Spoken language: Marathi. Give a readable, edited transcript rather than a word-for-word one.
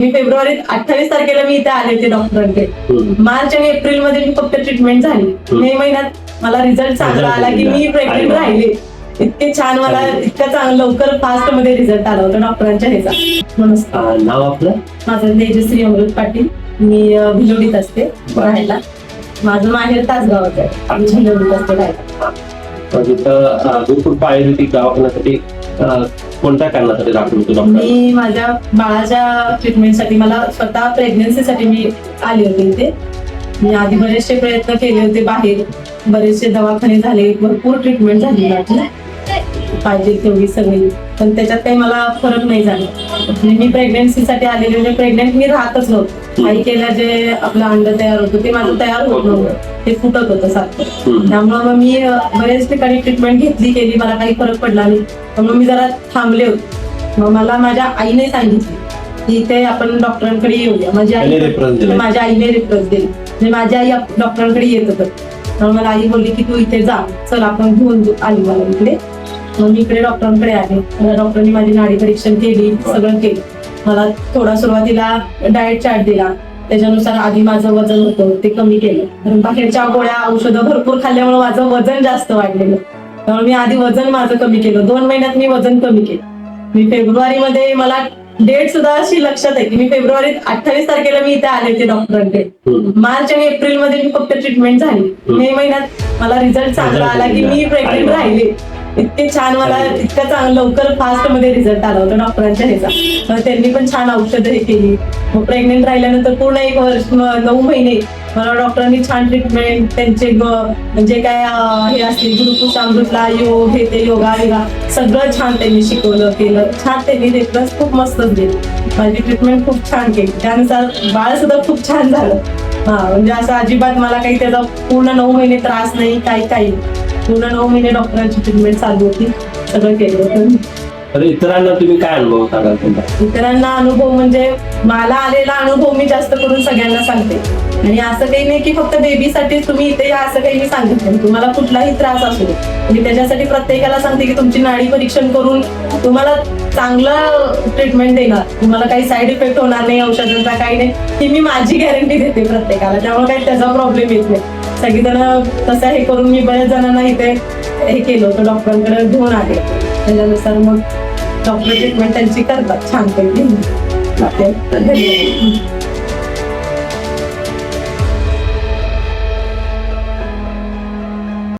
मी फेब्रुवारी 28 तारखेला मी इथे आले होते डॉक्टरांकडे. मार्च आणि एप्रिल मध्ये मी फक्त ट्रीटमेंट झाली. मे महिन्यात मला रिझल्ट चांगला आला की मी प्रेग्नेंट राहिले. इतके छान मला इतकं चांगलं लवकर फास्ट मध्ये रिझल्ट आला होता डॉक्टरांच्या ह्याचा. नमस्कार. नाव आपलं? माझं तेजश्री अमृत पाटील. मी भिलोडीत असते राहायला. माझं माहेर तासगावात आहे. मी भिलोडीत असते राहायला. भरपूर आयुर्वेदिक दवाखान्यासाठी कोणत्या कारणासाठी दाखल होतो? मी माझ्या बाळाच्या ट्रीटमेंटसाठी मला स्वतः प्रेग्नन्सीसाठी मी आले होते इथे. मी आधी बरेचसे प्रयत्न केले होते बाहेर, बरेचसे दवाखाने झाले, भरपूर ट्रीटमेंट झाली माझी पाहिजे तेवढी सगळी, पण त्याच्यात काही मला फरक नाही झाला. मी प्रेग्नन्सीसाठी आलेले म्हणजे प्रेग्नेंट मी राहतच नव्हतं. काही केल्या जे आपलं अंड तयार होतं ते माझं तयार होत नव्हतं, ते फुटत होतं सारखं. त्यामुळे मग मी बरेच ठिकाणी ट्रीटमेंट घेतली केली, मला काही फरक पडला नाही. त्यामुळे मी जरा थांबले होते. मग मला माझ्या आईने सांगितले की इथे आपण डॉक्टरांकडे येऊया. माझ्या आईने रेफरन्स दिली. म्हणजे माझी आई डॉक्टरांकडे येत होतं. मग मला आई बोलली की तू इथे जा, चल आपण घेऊन आली मला इकडे. मग मी इकडे डॉक्टरांकडे आले. मला डॉक्टरांनी माझी नाडी परीक्षण केली, सगळं केलं. मला थोडा सुरुवातीला डाएट चार्ट दिला, त्याच्यानुसार आधी माझं वजन होतं ते कमी केलं. कारण बाहेरच्या गोळ्या औषधं भरपूर खाल्ल्यामुळे माझं वजन जास्त वाढलेलं. त्यामुळे मी आधी वजन माझं कमी केलं. 2 महिन्यात मी वजन कमी केलं. मी फेब्रुवारीमध्ये मला डेट सुद्धा अशी लक्षात आहे की मी फेब्रुवारी 28 तारखेला मी इथे आले होते डॉक्टरांकडे. मार्च आणि एप्रिल मध्ये मी फक्त ट्रीटमेंट झाली. मे महिन्यात मला रिझल्ट चांगला आला की मी प्रेग्नेंट राहिले. इतके छान मला इतकं चांगलं लवकर फास्ट मध्ये रिझल्ट आला होता डॉक्टरांच्या ह्याचा. त्यांनी पण छान औषधं हे केली. मग प्रेग्नेंट राहिल्यानंतर पूर्ण 1 वर्ष 9 महिने मला डॉक्टरांनी छान ट्रीटमेंट, त्यांचे म्हणजे काय हे असते गुरुकुश अमृतला योग हे ते योगा सगळं छान त्यांनी शिकवलं केलं. छान त्यांनी रेफरन्स खूप मस्त दिली. माझी ट्रीटमेंट खूप छान केली. त्यानुसार बाळ सुद्धा खूप छान झालं. म्हणजे असं अजिबात मला काही त्याचा पूर्ण 9 महिने त्रास नाही, काही पूर्ण 9 महिने डॉक्टरांची ट्रीटमेंट चालू होती. सगळं केलं होतं. तर इतरांना तुम्ही काय अनुभव सांगाल? इतरांना अनुभव म्हणजे मला आलेला अनुभव मी जास्त करून सगळ्यांना सांगते. आणि असं काही नाही की फक्त बेबीसाठी तुम्ही इथे या असं काही मी सांगत नाही. तुम्हाला कुठलाही त्रास असू दे, मी त्याच्यासाठी प्रत्येकाला सांगते की तुमची नाडी परीक्षण करून तुम्हाला चांगलं ट्रीटमेंट देणार. तुम्हाला काही साईड इफेक्ट होणार नाही औषधांचा, काही नाही, ही मी माझी गॅरंटी देते प्रत्येकाला. त्यामुळे काही त्याचा प्रॉब्लेम येत नाही. सगळीजण तसं हे करून मी बऱ्याच जणांना इथे हे केलं होतं, डॉक्टरांकडे घेऊन आले. त्याच्यानुसार मग डॉक्टर ट्रीटमेंट त्यांची करतात छानपैकी.